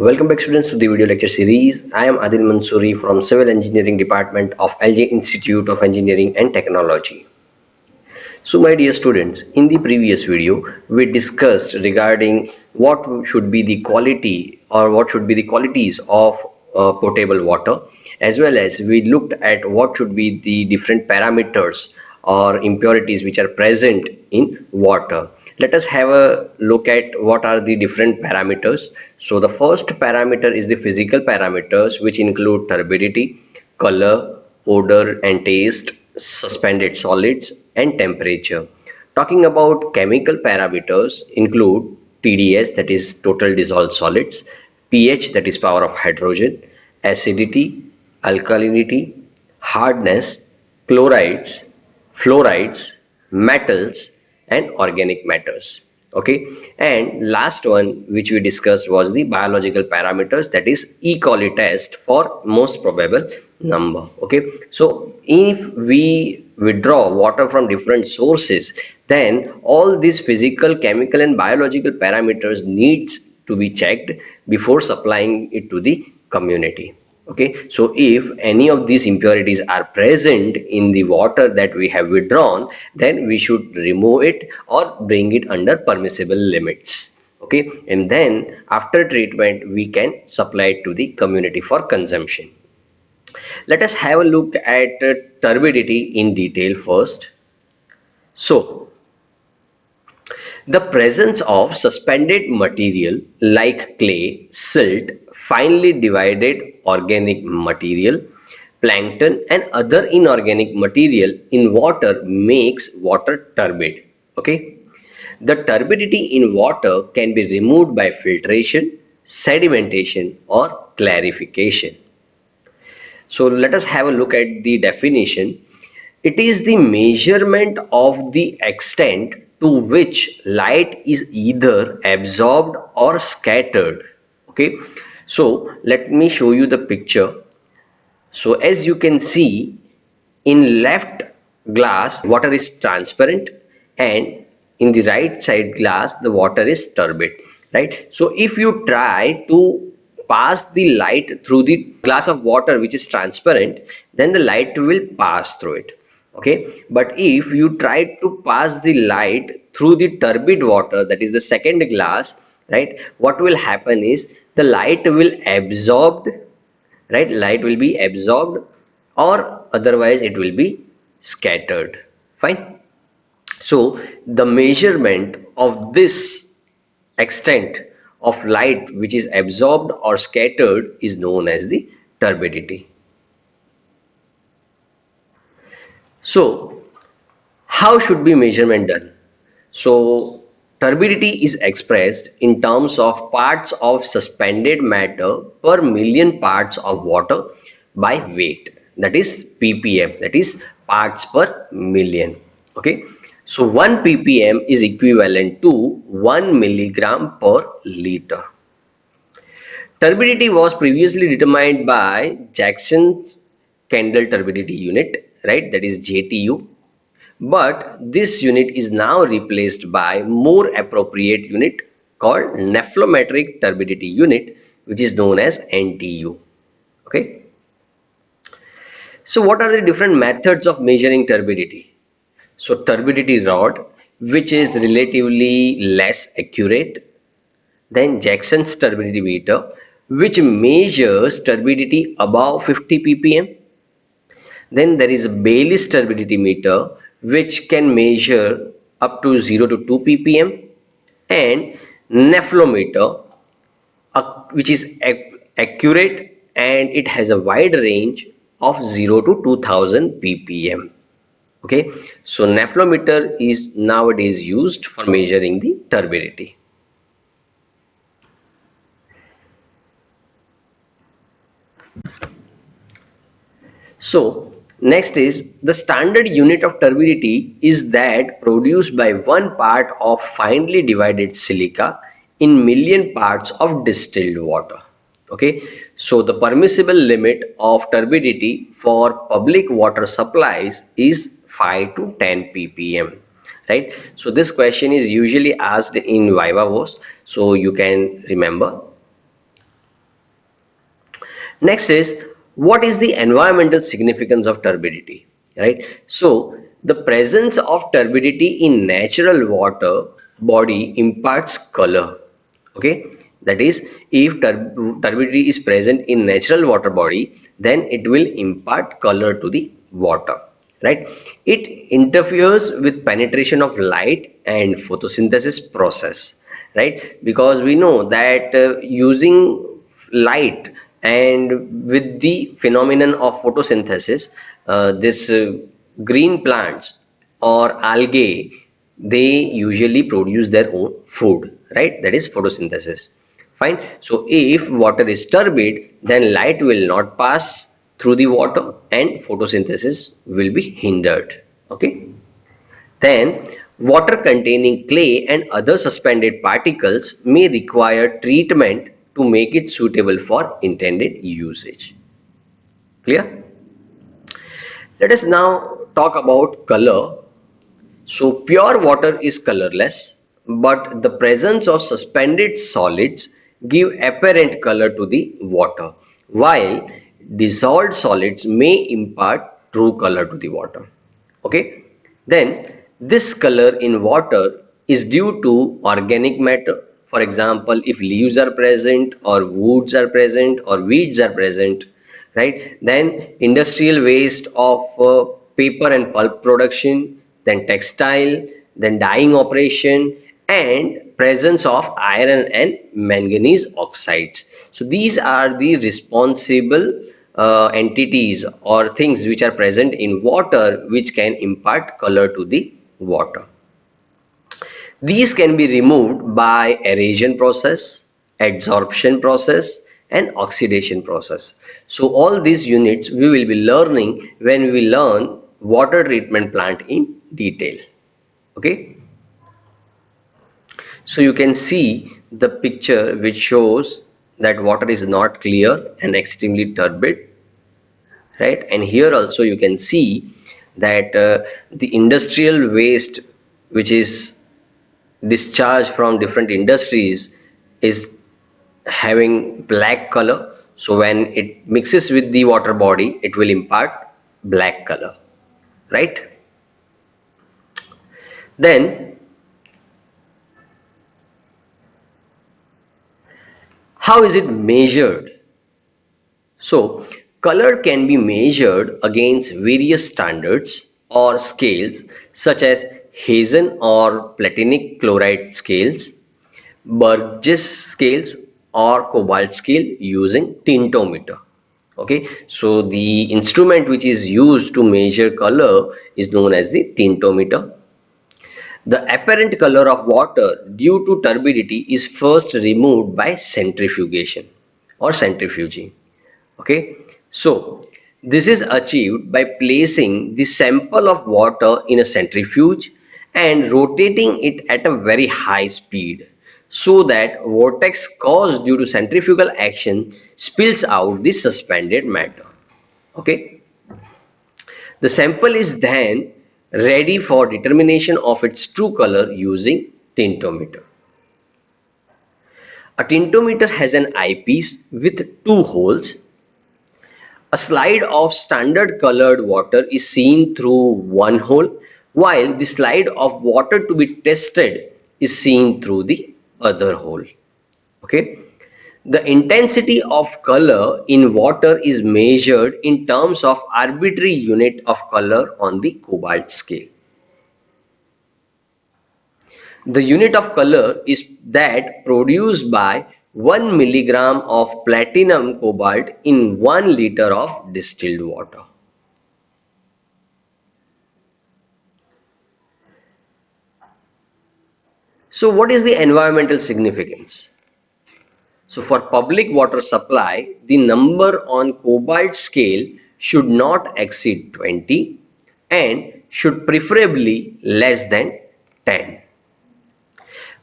Welcome back students to the video lecture series. I am Adil Mansoori from Civil Engineering Department of LJ Institute of Engineering and Technology. So my dear students, in the previous video we discussed regarding what should be the quality or what should be the qualities of potable water, as well as we looked at what should be the different parameters or impurities which are present in water. Let us have a look at what are the different parameters. So the first parameter is the physical parameters, which include turbidity, color, odor and taste, suspended solids and temperature. Talking about chemical parameters include TDS, that is total dissolved solids, pH, that is power of hydrogen, acidity, alkalinity, hardness, chlorides, fluorides, metals and organic matters. Okay, and last one which we discussed was the biological parameters, that is E. coli test for most probable number. Okay, so if we withdraw water from different sources, then all these physical, chemical and biological parameters needs to be checked before supplying it to the community. Okay, so if any of these impurities are present in the water that we have withdrawn, then we should remove it or bring it under permissible limits. Okay, and then after treatment we can supply it to the community for consumption. Let us have a look at turbidity in detail first. So the presence of suspended material like clay, silt, finely divided organic material, plankton and other inorganic material in water makes water turbid. Okay. The turbidity in water can be removed by filtration, sedimentation or clarification. So let us have a look at the definition. It is the measurement of the extent to which light is either absorbed or scattered. Okay, so let me show you the picture. So as you can see, in left glass water is transparent and in the right side glass the water is turbid, right? So if you try to pass the light through the glass of water which is transparent, then the light will pass through it. Okay, but if you try to pass the light through the turbid water, that is the second glass, right, what will happen is the light will absorbed, right, light will be absorbed or otherwise it will be scattered. Fine. So the measurement of this extent of light which is absorbed or scattered is known as the turbidity. So how should be measurement done? So turbidity is expressed in terms of parts of suspended matter per million parts of water by weight, that is ppm, that is parts per million. Okay, so 1 ppm is equivalent to 1 milligram per liter. Turbidity was previously determined by Jackson's Kendall turbidity unit, right, that is JTU, but this unit is now replaced by more appropriate unit called nephelometric turbidity unit, which is known as NTU. Okay, so what are the different methods of measuring turbidity? So turbidity rod, which is relatively less accurate, then Jackson's turbidity meter, which measures turbidity above 50 ppm. Then there is a Bailey's turbidity meter, which can measure up to 0 to 2 ppm, and nephelometer, which is accurate and it has a wide range of 0 to 2000 ppm. Okay, so nephelometer is nowadays used for measuring the turbidity. So next is the standard unit of turbidity is that produced by 1 part of finely divided silica in million parts of distilled water. Okay, so the permissible limit of turbidity for public water supplies is 5 to 10 ppm, right? So this question is usually asked in viva voce, so you can remember. Next is, what is the environmental significance of turbidity, right? So the presence of turbidity in natural water body imparts color. Okay, that is, if turbidity is present in natural water body, then it will impart color to the water, right? It interferes with penetration of light and photosynthesis process, right? Because we know that using light and with the phenomenon of photosynthesis, this green plants or algae, they usually produce their own food, right? That is photosynthesis. Fine. So if water is turbid, then light will not pass through the water and photosynthesis will be hindered. Okay. Then water containing clay and other suspended particles may require treatment to make it suitable for intended usage. Clear? Let us now talk about color. So pure water is colorless, but the presence of suspended solids give apparent color to the water, while dissolved solids may impart true color to the water. Okay, then this color in water is due to organic matter. For example, if leaves are present, or woods are present, or weeds are present, right? Then industrial waste of paper and pulp production, then textile, then dyeing operation, and presence of iron and manganese oxides. So these are the responsible entities or things which are present in water, which can impart color to the water. These can be removed by aeration process, adsorption process, and oxidation process. So all these units we will be learning when we learn water treatment plant in detail. Okay. So you can see the picture which shows that water is not clear and extremely turbid, right? And here also you can see that the industrial waste which is discharge from different industries is having black color. So when it mixes with the water body, it will impart black color, right? Then how is it measured? So color can be measured against various standards or scales such as Hazen or platinic chloride scales, Burgess scales, or cobalt scale using tintometer. Okay, so the instrument which is used to measure color is known as the tintometer. The apparent color of water due to turbidity is first removed by centrifugation or centrifuging. Okay, so this is achieved by placing the sample of water in a centrifuge and rotating it at a very high speed, so that vortex caused due to centrifugal action spills out the suspended matter. Okay, the sample is then ready for determination of its true color using tintometer. A tintometer has an eyepiece with two holes. A slide of standard colored water is seen through one hole, while the slide of water to be tested is seen through the other hole. Okay. The intensity of color in water is measured in terms of arbitrary unit of color on the cobalt scale. The unit of color is that produced by 1 milligram of platinum cobalt in 1 liter of distilled water. So what is the environmental significance? So for public water supply, the number on cobalt scale should not exceed 20 and should preferably less than 10.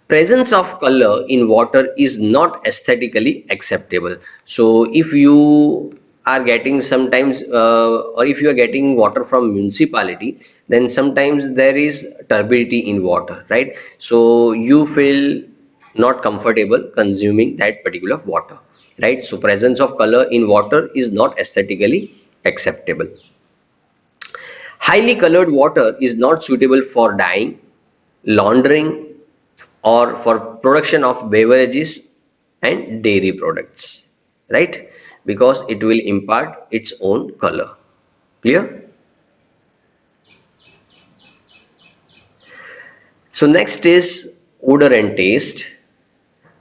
Presence of color in water is not aesthetically acceptable. So if you are getting sometimes or if you are getting water from municipality, then sometimes there is turbidity in water, right? So you feel not comfortable consuming that particular water. right? So presence of color in water is not aesthetically acceptable. Highly colored water is not suitable for dyeing, laundering, or for production of beverages and dairy products, right? Because it will impart its own color. Clear? So next is odor and taste.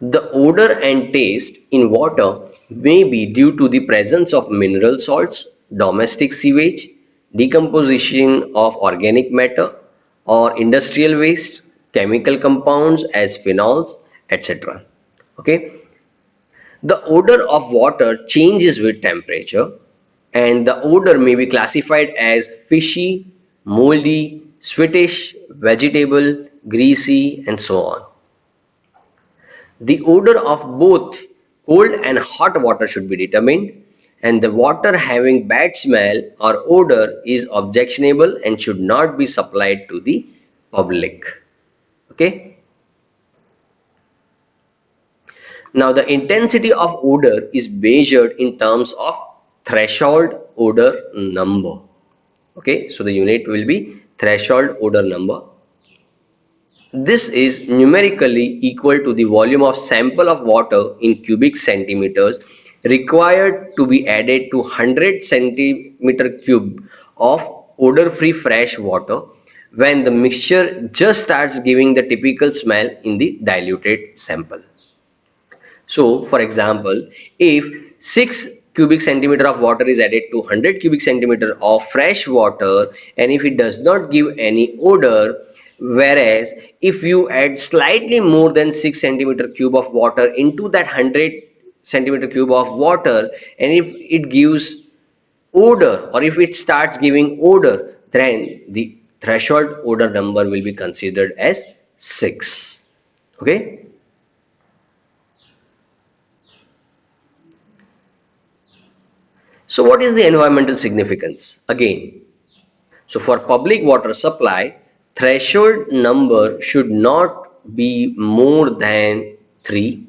The odor and taste in water may be due to the presence of mineral salts, domestic sewage, decomposition of organic matter, or industrial waste, chemical compounds as phenols, etc. Okay, the odor of water changes with temperature, and the odor may be classified as fishy, moldy, sweetish, vegetable, greasy, and so on. The odor of both cold and hot water should be determined, and the water having bad smell or odor is objectionable and should not be supplied to the public. Okay. Now the intensity of odor is measured in terms of threshold odor number. Okay, so the unit will be threshold odor number. This is numerically equal to the volume of sample of water in cubic centimeters required to be added to 100 centimeter cube of odor-free fresh water when the mixture just starts giving the typical smell in the diluted sample. So, for example, if 6 cubic centimeter of water is added to 100 cubic centimeter of fresh water, and if it does not give any odor, whereas if you add slightly more than 6 centimeter cube of water into that 100 centimeter cube of water, and if it gives odor or if it starts giving odor, then the threshold odor number will be considered as 6. Okay. So what is the environmental significance? Again, so for public water supply, threshold number should not be more than 3.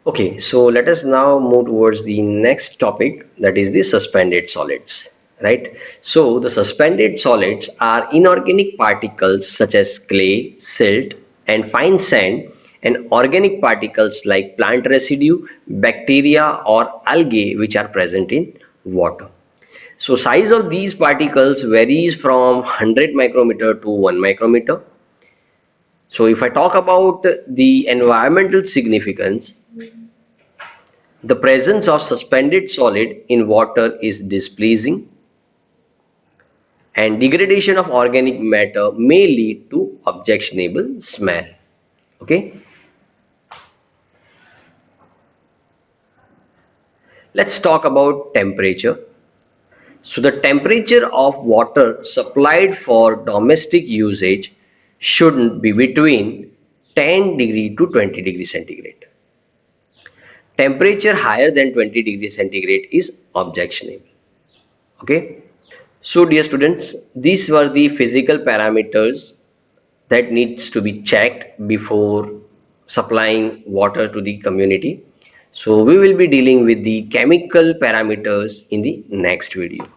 Okay, so let us now move towards the next topic, that is the suspended solids, right? So the suspended solids are inorganic particles such as clay, silt, and fine sand, and organic particles like plant residue, bacteria, or algae which are present in water. So size of these particles varies from 100 micrometer to 1 micrometer. So if I talk about the environmental significance, the presence of suspended solid in water is displeasing, and degradation of organic matter may lead to objectionable smell. Okay. Let's talk about temperature. So the temperature of water supplied for domestic usage should be between 10 degree to 20 degree centigrade. Temperature higher than 20 degree centigrade is objectionable. Okay. So dear students, these were the physical parameters that needs to be checked before supplying water to the community. So we will be dealing with the chemical parameters in the next video.